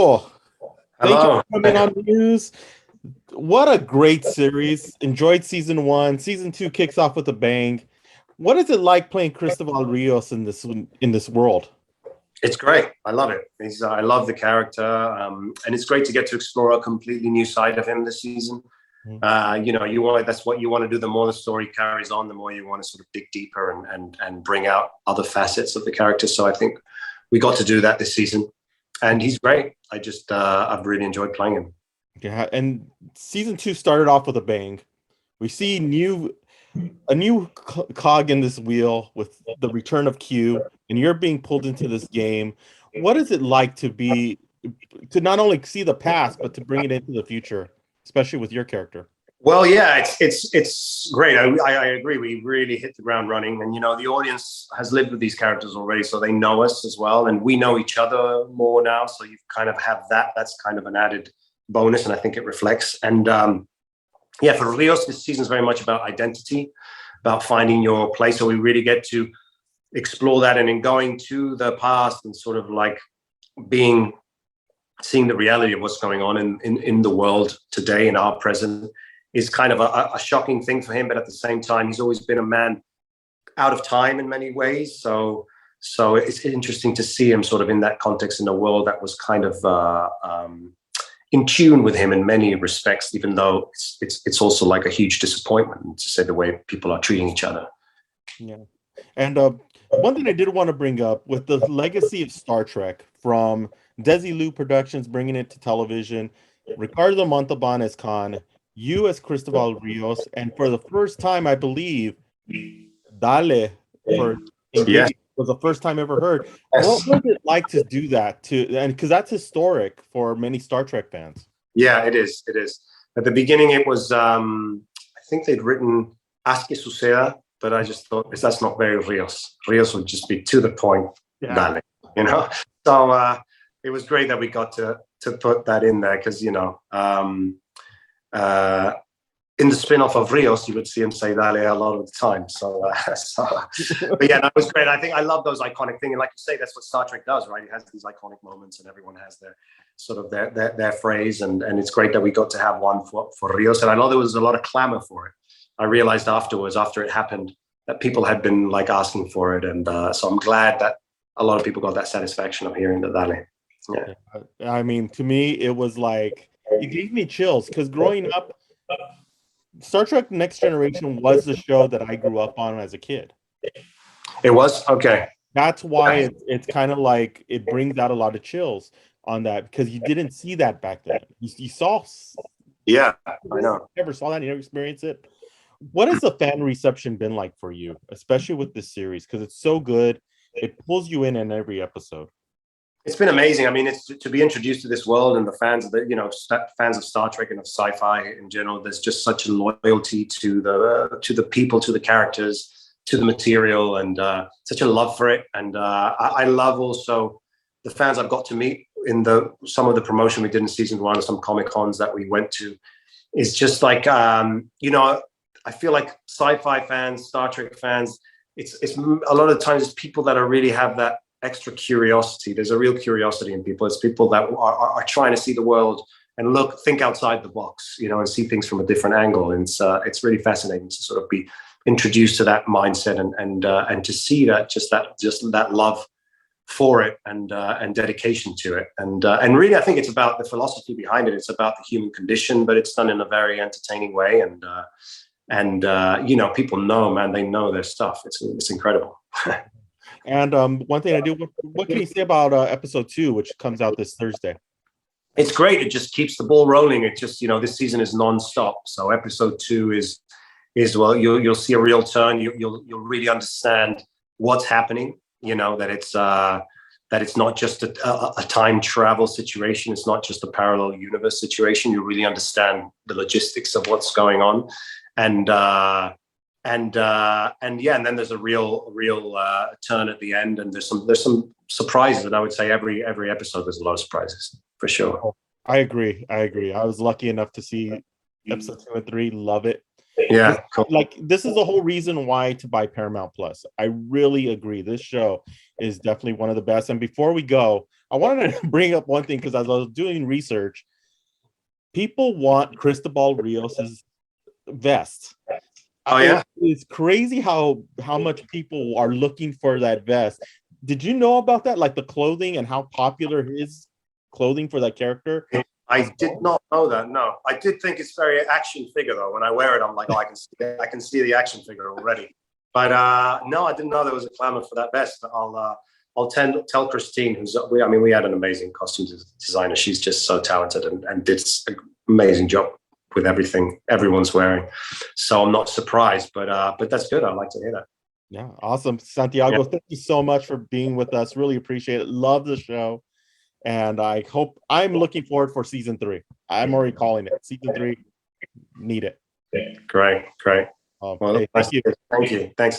Oh, thank you Hello. for coming on the news. What a great series. Enjoyed season one. Season two kicks off with a bang. What is it like playing Cristobal Rios in this world? It's great. I love it. I love the character, and it's great to get to explore a completely new side of him this season. Mhm. You want that's what you want to do. The more the story carries on, the more you want to sort of dig deeper and bring out other facets of the character. So I think we got to do that this season, and he's great. I've really enjoyed playing him. Yeah, and season two started off with a bang. We see a new cog in this wheel with the return of Q, and you're being pulled into this game. What is it like to not only see the past but to bring it into the future, especially with your character? Well, yeah, it's great. I agree. We really hit the ground running, and the audience has lived with these characters already, so they know us as well, and we know each other more now. So you kind of have that. That's kind of an added bonus, and I think it reflects. And yeah, for Rios, this season is very much about identity, about finding your place. So we really get to explore that, and in going to the past and sort of like being seeing the reality of what's going on in the world today in our present is kind of a shocking thing for him. But at the same time, he's always been a man out of time in many ways. So it's interesting to see him sort of in that context in a world that was kind of in tune with him in many respects, even though it's also like a huge disappointment to say the way people are treating each other. Yeah. And one thing I did want to bring up with the legacy of Star Trek from Desilu Productions bringing it to television, Ricardo Montalban as Khan, you as Cristobal Rios, and for the first time, I believe, Dale for Yes. engagement was the first time ever heard. What Yes. was it like to do that and because that's historic for many Star Trek fans? Yeah, it is. It is. At the beginning, it was, I think they'd written Haz que suceda, but I just thought that's not very Rios. Rios would just be to the point, Yeah. dale, you know? So it was great that we got to put that in there because, uh, in the spin-off of Rios, you would see him say "dale" a lot of the time. But yeah, that was great. I think I love those iconic things, and like you say, that's what Star Trek does, right? It has these iconic moments, and everyone has their sort of their phrase, and it's great that we got to have one for Rios. And I know there was a lot of clamor for it. I realized afterwards, after it happened, that people had been like asking for it, and so I'm glad that a lot of people got that satisfaction of hearing the "dale." Yeah. I mean, to me, it was like it gave me chills because growing up, Star Trek Next Generation was the show that I grew up on as a kid. It was okay. That's why it's kind of like it brings out a lot of chills on that because you didn't see that back then. You saw, Yeah, I know. never saw that, you never experienced it. What has the fan reception been like for you, especially with this series? Because it's so good, it pulls you in every episode. It's been amazing. I mean, it's to be introduced to this world and the fans of fans of Star Trek and of sci-fi in general. There's just such a loyalty to the people, to the characters, to the material, and such a love for it. And I love also the fans I've got to meet in some of the promotion we did in season one, some Comic Cons that we went to. Is just like I feel like sci-fi fans, Star Trek fans. It's a lot of times it's people that are really have that extra curiosity. There's a real curiosity in people. It's people that are trying to see the world and think outside the box, and see things from a different angle. And it's really fascinating to sort of be introduced to that mindset and to see that just that love for it and dedication to it. And really, I think it's about the philosophy behind it. It's about the human condition, but it's done in a very entertaining way. And people know, man, they know their stuff. It's incredible. And one thing I do, what can you say about episode two, which comes out this Thursday? It's great. It just keeps the ball rolling. It just, this season is nonstop. So episode two is well, you'll see a real turn. You'll really understand what's happening. That it's not just a time travel situation. It's not just a parallel universe situation. You really understand the logistics of what's going on, and yeah, and then there's a real turn at the end, and there's some surprises. And I would say every episode there's a lot of surprises for sure. I agree. I was lucky enough to see episode 2 and 3. Love it. Yeah, cool. Like this is the whole reason why to buy Paramount Plus. I really agree. This show is definitely one of the best. And before we go, I wanted to bring up one thing because as I was doing research, people want Cristobal Rios's vest. Oh yeah. It's crazy how much people are looking for that vest. Did you know about that? Like the clothing and how popular his clothing for that character? I did not know that. No, I did think it's very action figure though. When I wear it, I'm like, oh, I can see the action figure already. But no, I didn't know there was a clamor for that vest. But I'll tell Christine, we had an amazing costume designer. She's just so talented and did an amazing job with everything everyone's wearing. So I'm not surprised, but that's good. I'd like to hear that. Yeah, awesome. Santiago, thank you so much for being with us. Really appreciate it. Love the show. And I'm looking forward for season 3. I'm already calling it. Season 3, need it. Great. Well, Hey, thank you. Thank you. Thanks.